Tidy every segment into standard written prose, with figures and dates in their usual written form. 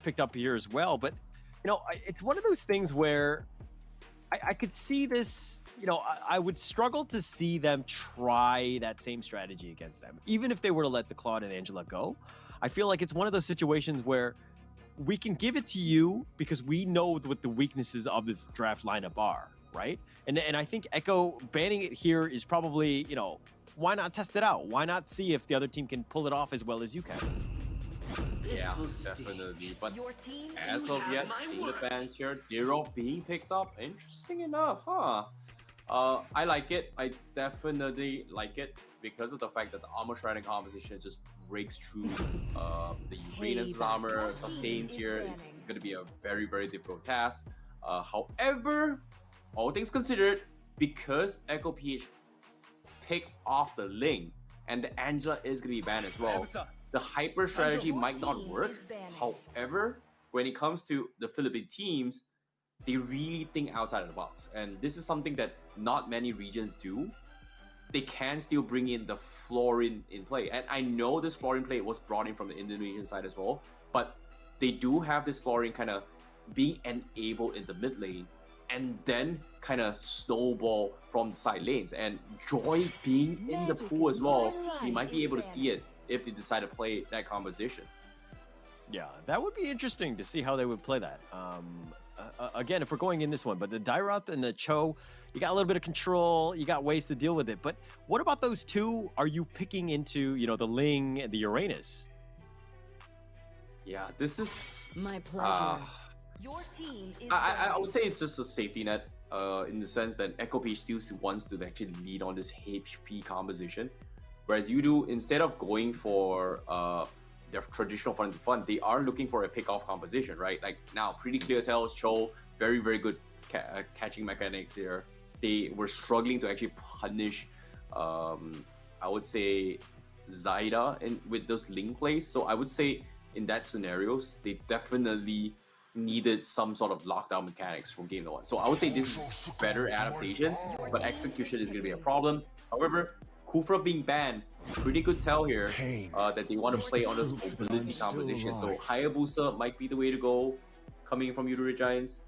picked up here as well. But, you know, it's one of those things where I could see this, you know, I would struggle to see them try that same strategy against them, even if they were to let the Claude and Angela go. I feel like it's one of those situations where we can give it to you because we know what the weaknesses of this draft lineup are, right? And I think Echo banning it here is probably, you know, why not test it out? Why not see if the other team can pull it off as well as you can? Yeah, definitely. But as of yet, seeing the bans here, Zero being picked up, interesting enough, huh? I like it. I definitely like it because of the fact that the armor shredding composition just breaks through the Uranus armor. Sustains here is going to be a very, very difficult task. However, all things considered, because Echo PH picked off the Ling and the Angela is going to be banned as well, the hyper strategy might not work. However, when it comes to the Philippine teams, they really think outside of the box. And this is something that not many regions do. They can still bring in the Florin in play. And I know this Florin play was brought in from the Indonesian side as well, but they do have this Florin kind of being enabled in the mid lane and then kind of snowball from the side lanes. And Joy being in the pool as well, we might be able to see it if they decide to play that composition. Yeah, that would be interesting to see how they would play that. Again, if we're going in this one, but the Dairoth and the Cho, you got a little bit of control, you got ways to deal with it. But what about those two? Are you picking into, you know, the Ling and the Uranus? Yeah, this is my pleasure. Your team is I would say it's just a safety net in the sense that Echo Page still wants to actually lead on this HP composition. Whereas Yoodo, instead of going for their traditional front to front, they are looking for a pick-off composition, right? Like now, pretty clear tells Cho, very, very good catching mechanics here. They were struggling to actually punish, I would say, Zaida with those link plays. So I would say in that scenarios, they definitely needed some sort of lockdown mechanics from game one. So I would say this is better adaptations, but execution is going to be a problem. However, Kufra being banned, pretty good tell here that they want to play on this mobility composition. So Hayabusa might be the way to go coming from Yoodo Red Giants.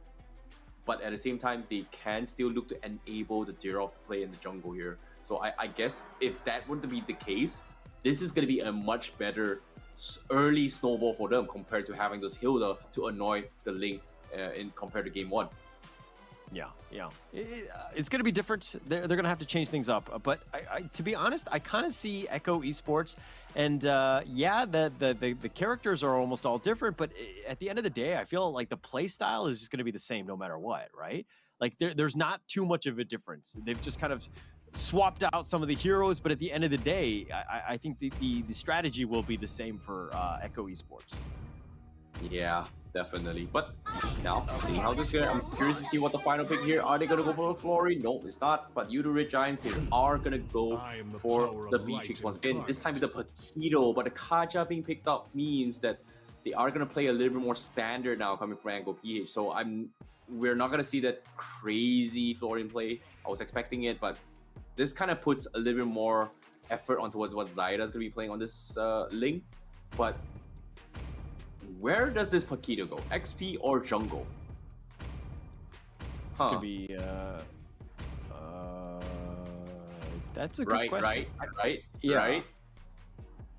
But at the same time, they can still look to enable the Dairoth to play in the jungle here. So I guess if that were to be the case, this is going to be a much better early snowball for them compared to having this Hilda to annoy the Ling in compared to game one. Yeah. It's going to be different. They're going to have to change things up. But to be honest, I kind of see Echo Esports, and the characters are almost all different. But at the end of the day, I feel like the play style is just going to be the same no matter what, right? Like there's not too much of a difference. They've just kind of swapped out some of the heroes, but at the end of the day, I think the strategy will be the same for Echo Esports. Yeah, definitely. But now, seeing how this goes, I'm curious to see what the final pick here. Are they going to go for Flory? No, it's not. But Yoodo Red Giants, they are going to go for the Beatrix once again. This time with the Paquito, but the Kaja being picked up means that they are going to play a little bit more standard now coming from Angle PH. So we're not going to see that crazy Florian play. I was expecting it, but this kind of puts a little bit more effort on towards what Zaida is going to be playing on this Ling. But where does this Paquito go? XP or jungle? This could be that's a good question. Right.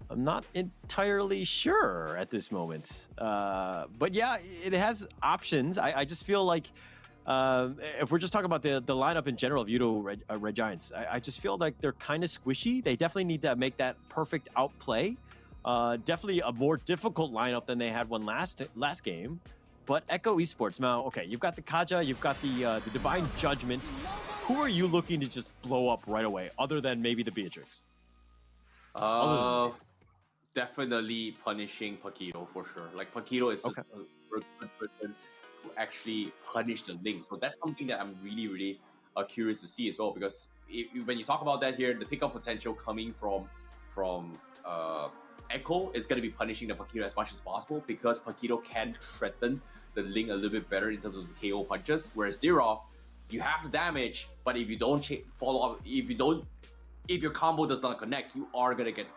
I'm not entirely sure at this moment. But yeah, it has options. I just feel like if we're just talking about the lineup in general of Yoodo Red Giants, I just feel like they're kind of squishy. They definitely need to make that perfect outplay. Definitely a more difficult lineup than they had one last game. But Echo Esports, now, okay, you've got the Kaja, you've got the Divine Judgment. Who are you looking to just blow up right away, other than maybe the Beatrix? Definitely punishing Paquito for sure. Like Paquito is just a good person to actually punish the Ling. So that's something that I'm really, really curious to see as well. Because when you talk about that here, the pickup potential coming from Echo is going to be punishing the Paquito as much as possible, because Paquito can threaten the Ling a little bit better in terms of the KO punches. Whereas Dairoth, you have the damage, but if you don't follow up, if your combo does not connect, you are going to get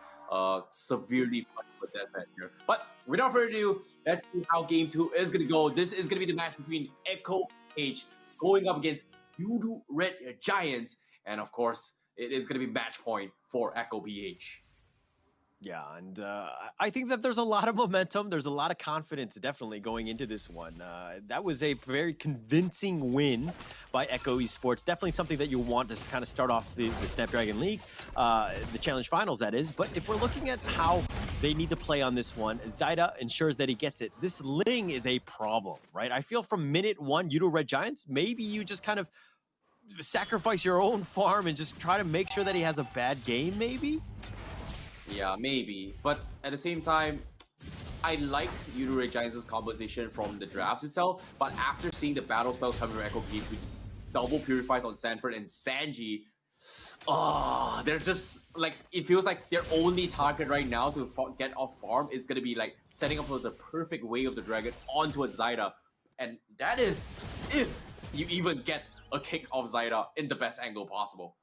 severely punished with that here. But without further ado, Let's see how game 2 is going to go. This is going to be the match between Echo H going up against Yoodo Red Giants. And of course, it is going to be match point for Echo PH. Yeah, and I think that there's a lot of momentum. There's a lot of confidence definitely going into this one. That was a very convincing win by Echo Esports. Definitely something that you want to kind of start off the Snapdragon League, the Challenge Finals, that is. But if we're looking at how they need to play on this one, Zyda ensures that he gets it. This Ling is a problem, right? I feel from minute one, Yoodo Red Giants, maybe you just kind of sacrifice your own farm and just try to make sure that he has a bad game, maybe? Yeah, maybe. But at the same time, I like Yoodo Red Giants' composition from the drafts itself, but after seeing the battle spells coming from Echo PH with double purifies on Sanford and Sanji, they're just like, it feels like their only target right now to get off farm is going to be like setting up for the perfect way of the dragon onto a Zyda. And that is if you even get a kick of Zyda in the best angle possible.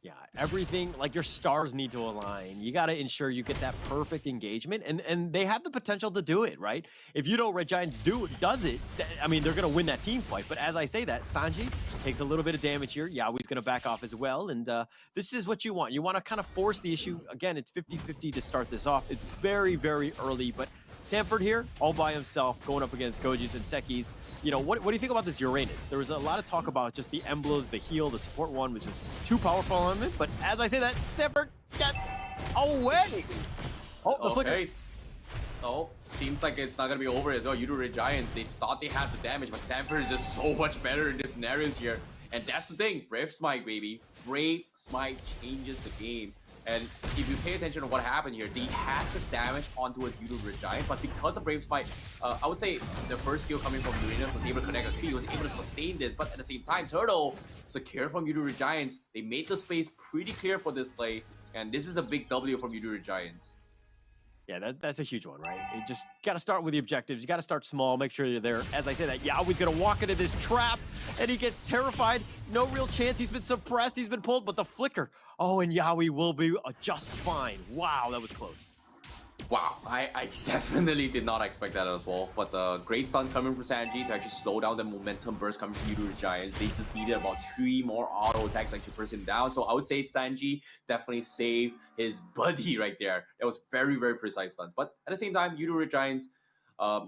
Yeah, everything, like your stars need to align. You got to ensure you get that perfect engagement, and they have the potential to do it, right? If Yoodo Red Giants does it, I mean, they're going to win that team fight. But as I say that, Sanji takes a little bit of damage here. Yaoi's going to back off as well, and this is what you want. You want to kind of force the issue. Again, it's 50-50 to start this off. It's very, very early, but Sanford here, all by himself, going up against Goji's and Seki's. You know, what do you think about this Uranus? There was a lot of talk about just the emblems, the heal, the support one was just too powerful on him. But as I say that, Sanford gets away. Oh, the flicker. Oh, seems like it's not going to be over as well. Yoodo Red Giants, they thought they had the damage, but Sanford is just so much better in this scenarios here. And that's the thing, Brave Smite, baby. Brave Smite changes the game. And if you pay attention to what happened here, they had the damage onto its Yoodo Red Giant, but because of Brave Smite, I would say the first skill coming from Uranus was able to connect a tree, was able to sustain this, but at the same time, Turtle, secure from Yoodo Red Giants, they made the space pretty clear for this play, and this is a big W from Yoodo Red Giants. Yeah, that's a huge one, right? You just got to start with the objectives. You got to start small, make sure you're there. As I say that, Yaoi's going to walk into this trap, and he gets terrified. No real chance. He's been suppressed. He's been pulled, but the flicker. Oh, and Yaoi will be just fine. Wow, that was close. Wow, I definitely did not expect that as well. But the great stuns coming from Sanji to actually slow down the momentum burst coming from Yoodo Giants. They just needed about 3 more auto attacks to actually burst him down. So I would say Sanji definitely saved his buddy right there. That was very, very precise stuns. But at the same time, Yoodo Giants,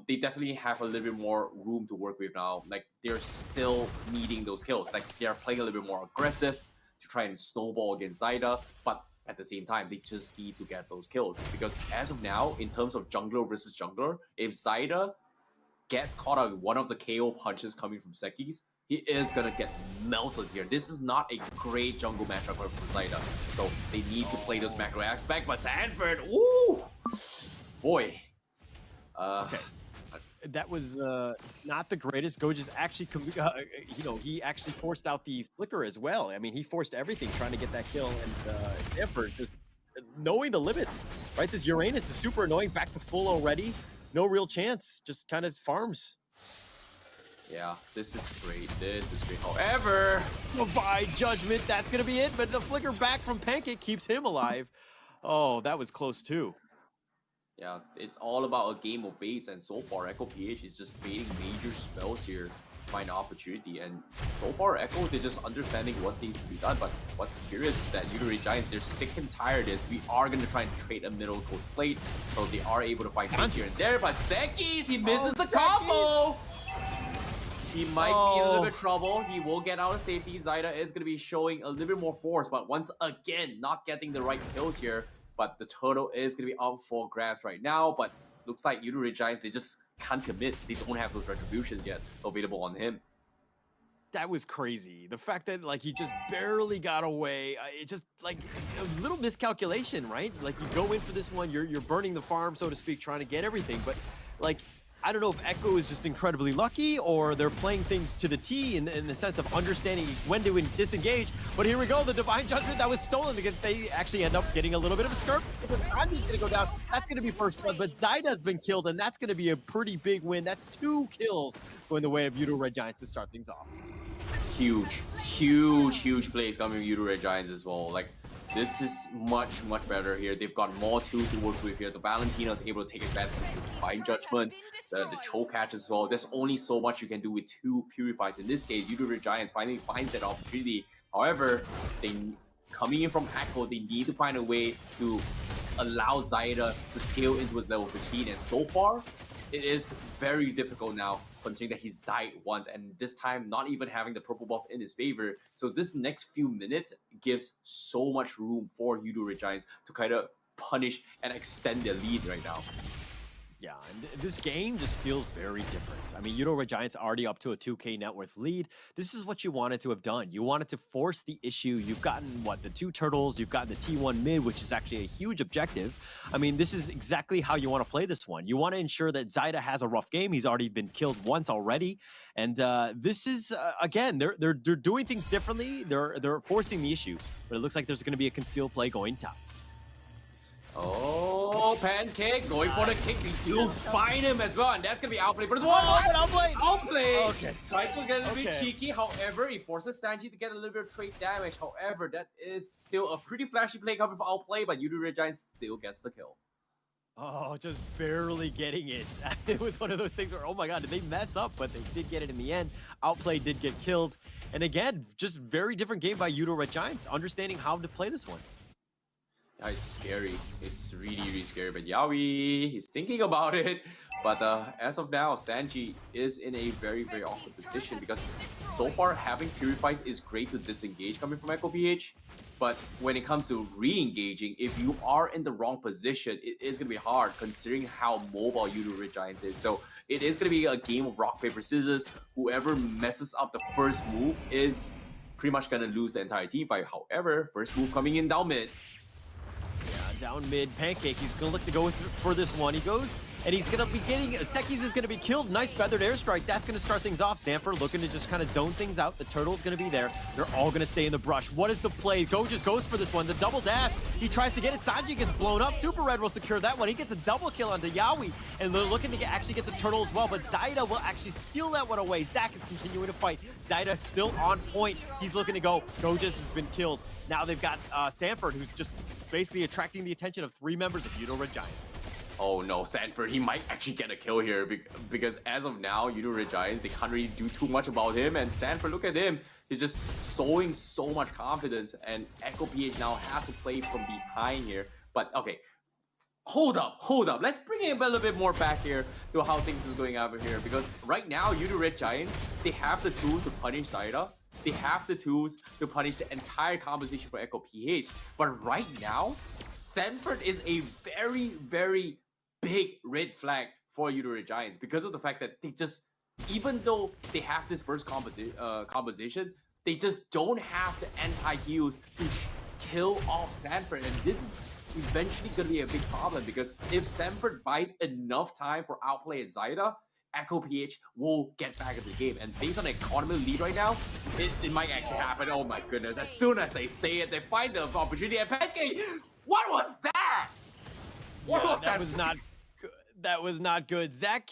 they definitely have a little bit more room to work with now. Like, they're still needing those kills. Like, they're playing a little bit more aggressive to try and snowball against Zyda. But at the same time, they just need to get those kills. Because as of now, in terms of jungler versus jungler, if Zyda gets caught out with one of the KO punches coming from Seki's, he is going to get melted here. This is not a great jungle matchup for Zyda. So they need to play those macro aspect. But Sanford, woo! Boy. Okay. That was not the greatest. Goji's actually, you know, he actually forced out the flicker as well. I mean, he forced everything trying to get that kill, and effort, just knowing the limits, right? This Uranus is super annoying, back to full already. No real chance, just kind of farms. Yeah, this is great. This is great. However, Divine Judgment, that's going to be it, but the flicker back from Pancake keeps him alive. Oh, that was close too. Yeah, it's all about a game of baits, and so far Echo PH is just baiting major spells here to find an opportunity. And so far Echo, they're just understanding what needs to be done. But what's curious is that Yoodo Red Giants, they're sick and tired of this. We are going to try and trade a middle court plate, so they are able to find things here and there. But Seki's, he misses the combo! He might be in a little bit of trouble. He will get out of safety. Zyda is going to be showing a little bit more force, but once again, not getting the right kills here. But the turtle is going to be up for grabs right now. But looks like Yoodo Red Giants, they just can't commit. They don't have those retributions yet available on him. That was crazy. The fact that, like, he just barely got away. It just, like, a little miscalculation, right? Like, you go in for this one, you're burning the farm, so to speak, trying to get everything. But, like, I don't know if Echo is just incredibly lucky, or they're playing things to the T in the sense of understanding when to disengage. But here we go, the Divine Judgment that was stolen. They actually end up getting a little bit of a skirt, because Anji's going to go down. That's going to be first blood, but Zyda's been killed, and that's going to be a pretty big win. That's 2 kills going the way of Yoodo Red Giants to start things off. Huge, huge, huge plays coming from Yoodo Red Giants as well. Like, This is much better here. They've got more tools to work with here. The Valentina is able to take advantage of the Divine Judgment, the choke catch as well. There's only so much you can do with 2 Purifies. In this case, Yoodo Giants finally finds that opportunity. However, coming in from Echo, they need to find a way to allow Zaida to scale into his level 15. And so far, it is very difficult now, considering that he's died once, and this time not even having the purple buff in his favor. So this next few minutes gives so much room for Yoodo Giants to kind of punish and extend their lead right now. Yeah, and this game just feels very different. I mean, Yoodo Giants already up to a 2K net worth lead. This is what you wanted to have done. You wanted to force the issue. You've gotten, what, the 2 turtles, you've gotten the T1 mid, which is actually a huge objective. I mean, this is exactly how you want to play this one. You want to ensure that Zaida has a rough game. He's already been killed once already. And this is, again, they're doing things differently. They're forcing the issue. But it looks like there's going to be a concealed play going top. Oh, Pancake going for the kick. They do find him as well, and that's gonna be outplayed. But it's outplay. Okay. Tried to get a little bit cheeky. However, it forces Sanji to get a little bit of trade damage. However, that is still a pretty flashy play coming from outplay, but Yoodo Giants still gets the kill. Oh, just barely getting it. It was one of those things where, oh my god, did they mess up? But they did get it in the end. Outplay did get killed. And again, just very different game by Yoodo Giants, understanding how to play this one. Yeah, it's scary. It's really scary. But Yawi, he's thinking about it. But as of now, Sanji is in a very awkward position because so far having Purifies is great to disengage coming from Echo PH. But when it comes to re-engaging, if you are in the wrong position, it is going to be hard considering how mobile Yoodo Giants is. So it is going to be a game of rock, paper, scissors. Whoever messes up the first move is pretty much going to lose the entire team fight. However, first move coming in down mid. Down mid, Pancake, he's going to look to go for this one. He goes, and he's going to be getting, Sekis is going to be killed. Nice feathered airstrike. That's going to start things off. Sanford looking to just kind of zone things out. The turtle's going to be there. They're all going to stay in the brush. What is the play? Go just goes for this one. The double dash. He tries to get it. Sanji gets blown up. Super Red will secure that one. He gets a double kill onto Yawi, and they're looking to actually get the turtle as well, but Zaida will actually steal that one away. Zach is continuing to fight. Zaida still on point. He's looking to go. Gojas has been killed. Now they've got Sanford, who's just basically attracting the attention of 3 members of Yoodo Giants. Oh no, Sanford, he might actually get a kill here because as of now, Yoodo Giants, they can't really do too much about him. And Sanford, look at him. He's just showing so much confidence. And Echo PH now has to play from behind here. But okay, hold up. Let's bring it a little bit more back here to how things is going over here. Because right now, Yoodo Giants, they have the tools to punish Zaida. They have the tools to punish the entire composition for Echo PH. But right now, Sanford is a very big red flag for Yoodo Giants because of the fact that they just, even though they have this burst composition, they just don't have the anti-heals to kill off Sanford. And this is eventually going to be a big problem because if Sanford buys enough time for outplay at Zaida, Echo PH will get back into the game. And based on the economy lead right now, it might actually happen. Oh my goodness. As soon as they say it, they find the opportunity at Pancake. What was that? That was not good. That was not good. Zach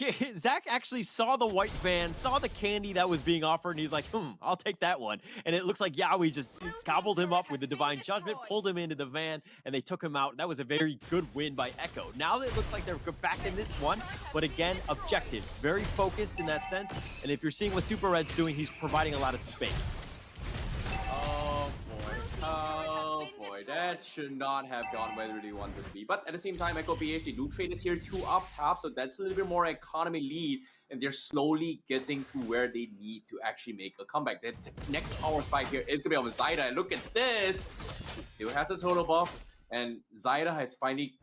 actually saw the white van, saw the candy that was being offered, and he's like, I'll take that one. And it looks like Yawi just gobbled him up with the Divine Judgment, pulled him into the van, and they took him out. That was a very good win by Echo. Now it looks like they're back in this one, but again, objective, very focused in that sense. And if you're seeing what Super Red's doing, he's providing a lot of space. Oh boy, that should not have gone where they wanted to be. But at the same time, Echo PH, they do trade a tier 2 up top, so that's a little bit more economy lead, and they're slowly getting to where they need to actually make a comeback. The next power spike here is going to be on Zaida, and look at this! He still has a total buff, and Zaida has finally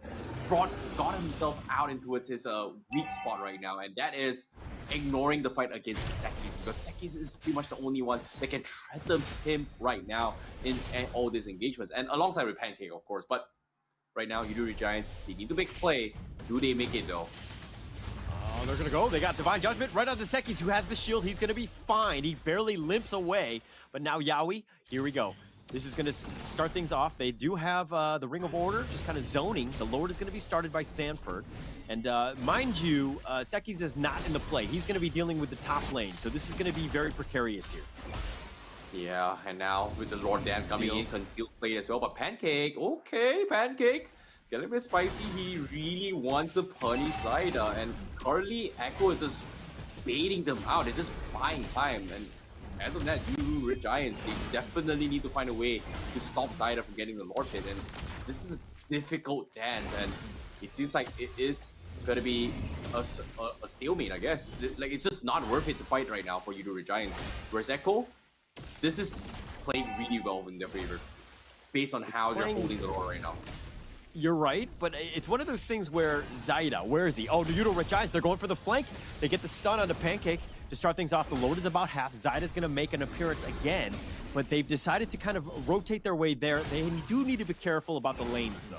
got himself out into his weak spot right now, and that is ignoring the fight against Sekis, because Sekis is pretty much the only one that can threaten him right now in all these engagements, and alongside with Pancake, of course. But right now, Yoodo Giants, they need to make a play. Do they make it though? Oh, they're gonna go. They got Divine Judgment right on the Sekis, who has the shield. He's gonna be fine. He barely limps away. But now Yawi, here we go. This is going to start things off. They do have the Ring of Order, just kind of zoning. The Lord is going to be started by Sanford. And mind you, Sekis is not in the play. He's going to be dealing with the top lane. So this is going to be very precarious here. Yeah, and now with the Lord Dance coming in, concealed plate as well. But Pancake, okay, Pancake, get a little bit spicy. He really wants to punish Zaida, and currently Echo is just baiting them out. They're just buying time. And as of that, Yoodo Giants, they definitely need to find a way to stop Zaida from getting the Lord Pit. And this is a difficult dance, and it seems like it is gonna be a stalemate, I guess. Like, it's just not worth it to fight right now for Yoodo Giants. Whereas Echo, this is playing really well in their favor, based on how they're holding the roar right now. You're right, but it's one of those things where Zaida, where is he? Oh, the Yoodo Giants, they're going for the flank. They get the stun on the Pancake to start things off. The load is about half. Zaida's going to make an appearance again, but they've decided to kind of rotate their way there. They do need to be careful about the lanes, though.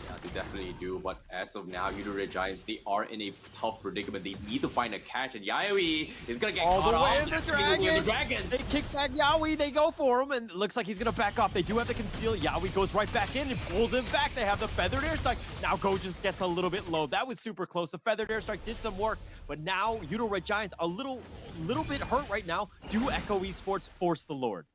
Yeah, they definitely do, but as of now, Yoodo Giants, they are in a tough predicament. They need to find a catch, and Yaoi is gonna get caught off. The dragon. They kick back Yaoi, they go for him, and it looks like he's gonna back off. They do have to conceal. Yaoi goes right back in and pulls him back. They have the feathered airstrike. Now Go just gets a little bit low. That was super close. The feathered airstrike did some work, but now Yoodo Giants a little bit hurt right now. Do Echo Esports force the Lord?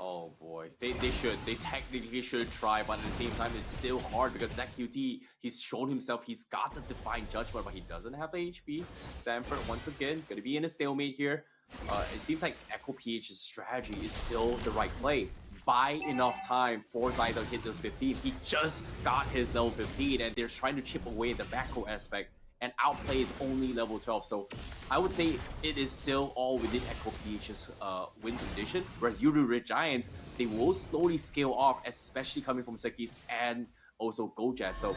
Oh boy, they should. They technically should try, but at the same time, it's still hard because ZQT, he's shown himself he's got the Divine Judgment, but he doesn't have the HP. Sanford, once again, gonna be in a stalemate here. It seems like Echo PH's strategy is still the right play. Buy enough time for Zaida to hit those 15. He just got his level 15, and they're trying to chip away the back row aspect, and outplay is only level 12. So I would say it is still all within Echo PH's win condition. Whereas Yoodo Giants, they will slowly scale off, especially coming from Sekis and also Gojaz. So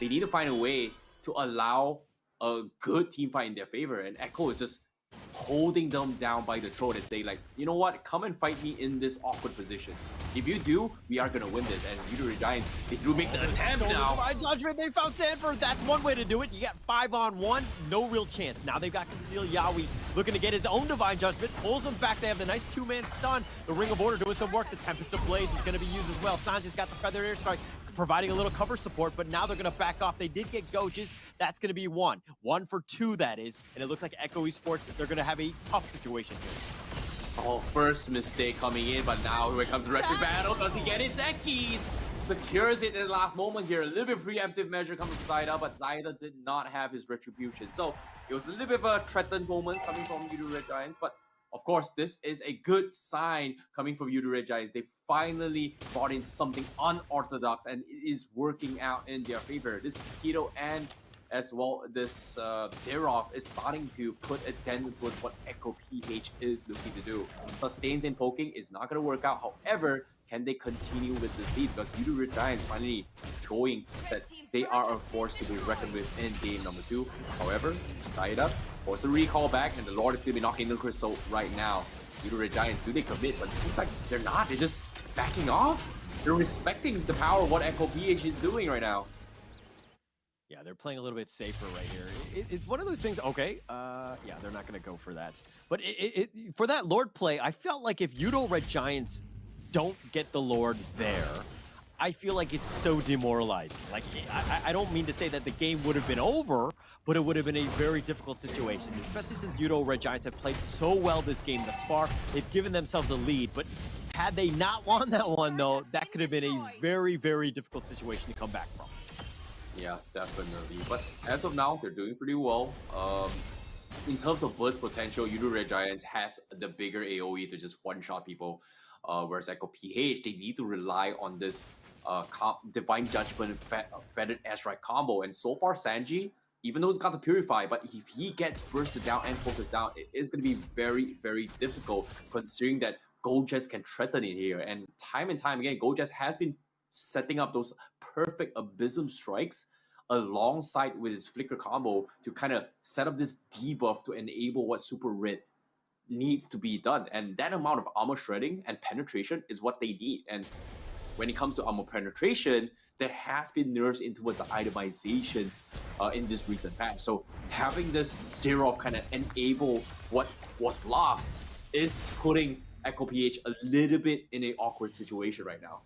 they need to find a way to allow a good team fight in their favor. And Echo is just holding them down by the throat and say, like, you know what, come and fight me in this awkward position. If you do, we are gonna win this. And Yoodo Giants, they do make the attempt now. Judgment, they found Sanford. That's one way to do it. You got 5-on-1, no real chance. Now they've got Conceal. Yaoi looking to get his own Divine Judgment, pulls him back. They have the nice two-man stun. The Ring of Order doing some work. The Tempest of Blades is gonna be used as well. Sanji's got the Feathered Airstrike, providing a little cover support, but now they're going to back off. They did get Goges. That's going to be one for two, that is. And it looks like Echo Esports, they're going to have a tough situation here. Oh, first mistake coming in, but now here comes the Retro Battle. Does he get his Zekis? Secures it in the last moment here. A little bit preemptive measure coming from Zaida, but Zaida did not have his Retribution. So it was a little bit of a threatened moment coming from Yoodo Giants, but of course, this is a good sign coming from Yoodo Giants. They finally brought in something unorthodox, and it is working out in their favor. This Keto and as well this Derov is starting to put a dent towards what Echo PH is looking to do. Sustains and poking is not going to work out. However, can they continue with this lead? Because Yoodo Giants finally showing that they are a force to be reckoned with in game number 2. However, Zaida force a recall back, and the Lord is still be knocking the crystal right now. Yoodo Giants, do they commit? But it seems like they're not. They're just backing off. They're respecting the power of what Echo PH is doing right now. Yeah, they're playing a little bit safer right here. It's one of those things, okay, yeah, they're not going to go for that. But for that Lord play, I felt like if Yoodo Giants don't get the Lord there, I feel like it's so demoralizing. Like, I don't mean to say that the game would have been over, but it would have been a very difficult situation, especially since Yoodo Giants have played so well this game thus far. They've given themselves a lead, but had they not won that one, though, that could have been a very, very difficult situation to come back from. Yeah, definitely. But as of now, they're doing pretty well. In terms of burst potential, Yoodo Giants has the bigger AoE to just one-shot people. Whereas Echo PH, they need to rely on this Divine Judgment Feathered Airstrike combo. And so far, Sanji, even though he's got the Purify, but if he gets bursted down and focused down, it is going to be very, very difficult, considering that Gojaz can threaten it here. And time again, Gojaz has been setting up those perfect Abysm strikes alongside with his Flicker combo to kind of set up this debuff to enable what Super Red needs to be done. And that amount of armor shredding and penetration is what they need. And when it comes to armor penetration, there has been nerfs into the itemizations in this recent patch. So having this Derov kind of enable what was lost is putting Echo PH a little bit in an awkward situation right now.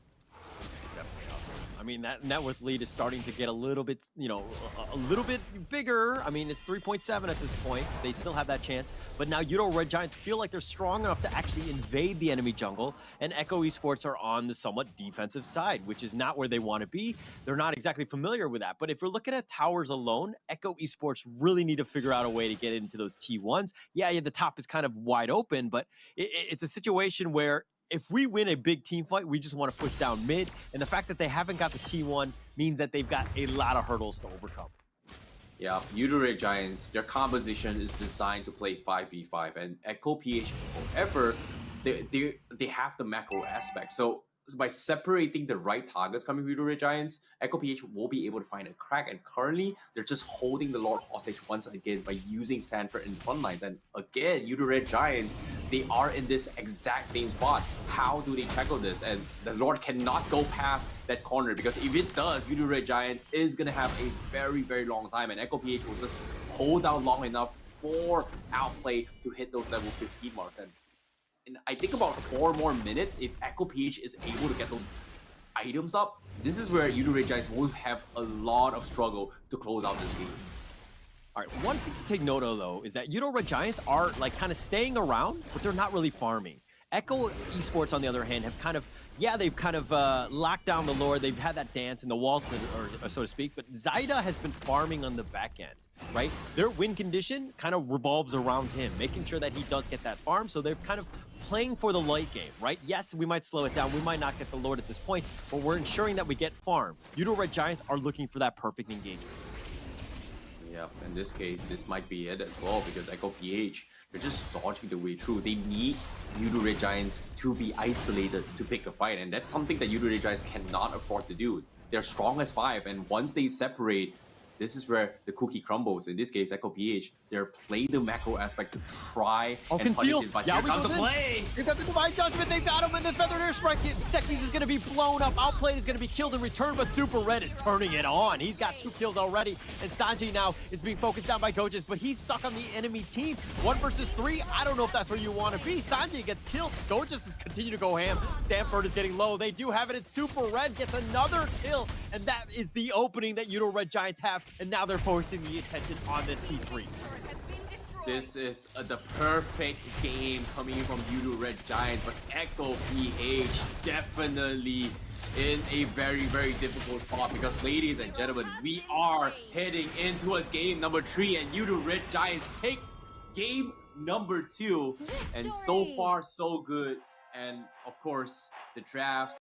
I mean, that net worth lead is starting to get a little bit, you know, a little bit bigger. I mean, it's 3.7 at this point. They still have that chance. But now Yoodo Red Giants feel like they're strong enough to actually invade the enemy jungle. And Echo Esports are on the somewhat defensive side, which is not where they want to be. They're not exactly familiar with that. But if we're looking at towers alone, Echo Esports really need to figure out a way to get into those T1s. Yeah, the top is kind of wide open, but it's a situation where if we win a big team fight, we just want to push down mid. And the fact that they haven't got the T1 means that they've got a lot of hurdles to overcome. Yeah, Yoodo Red Giants, their composition is designed to play 5v5, and Echo PH, however, they have the macro aspect. So by separating the right targets coming from Yoodo Red Giants, Echo PH will be able to find a crack. And currently, they're just holding the Lord hostage once again by using Sanford in front lines. And again, Yoodo Red Giants, they are in this exact same spot. How do they tackle this? And the Lord cannot go past that corner, because if it does, Yoodo Red Giants is going to have a very, very long time. And Echo PH will just hold out long enough for Outplay to hit those level 15 marks. And I think about 4 more minutes, if Echo PH is able to get those items up, this is where Yoodo Red Giants will have a lot of struggle to close out this game. All right, one thing to take note of, though, is that Yoodo Red Giants are like kind of staying around, but they're not really farming. Echo Esports, on the other hand, have kind of, they've kind of locked down the lore. They've had that dance in the waltz, or so to speak, but Zyda has been farming on the back end, right? Their win condition kind of revolves around him, making sure that he does get that farm, so they're kind of playing for the late game, right? Yes, we might slow it down. We might not get the Lord at this point, but we're ensuring that we get farm. Yoodo Red Giants are looking for that perfect engagement. Yeah, in this case, this might be it as well, because Echo PH, they're just dodging the way through. They need Yoodo Red Giants to be isolated to pick a fight, and that's something that Yoodo Red Giants cannot afford to do. They're strong as 5, and once they separate, this is where the cookie crumbles. In this case, Echo PH, they're playing the macro aspect to try and punish this, but here comes the play! They've got the Divine Judgment, they've got him, and the Feathered Airstrike. Sekis is going to be blown up, Outplayed is going to be killed in return, but Super Red is turning it on. He's got 2 kills already, and Sanji now is being focused down by Gojas, but he's stuck on the enemy team. 1 versus 3, I don't know if that's where you want to be. Sanji gets killed, Gojas is continuing to go ham. Sanford is getting low, they do have it, and Super Red gets another kill, and that is the opening that Yoodo Red Giants have. And now they're focusing the attention on this T3. This is the perfect game coming from Yoodo Red Giants, but Echo PH definitely in a very, very difficult spot, because, ladies and gentlemen, we are heading into a game number 3, and Yoodo Red Giants takes game number 2. And so far, so good. And of course, the drafts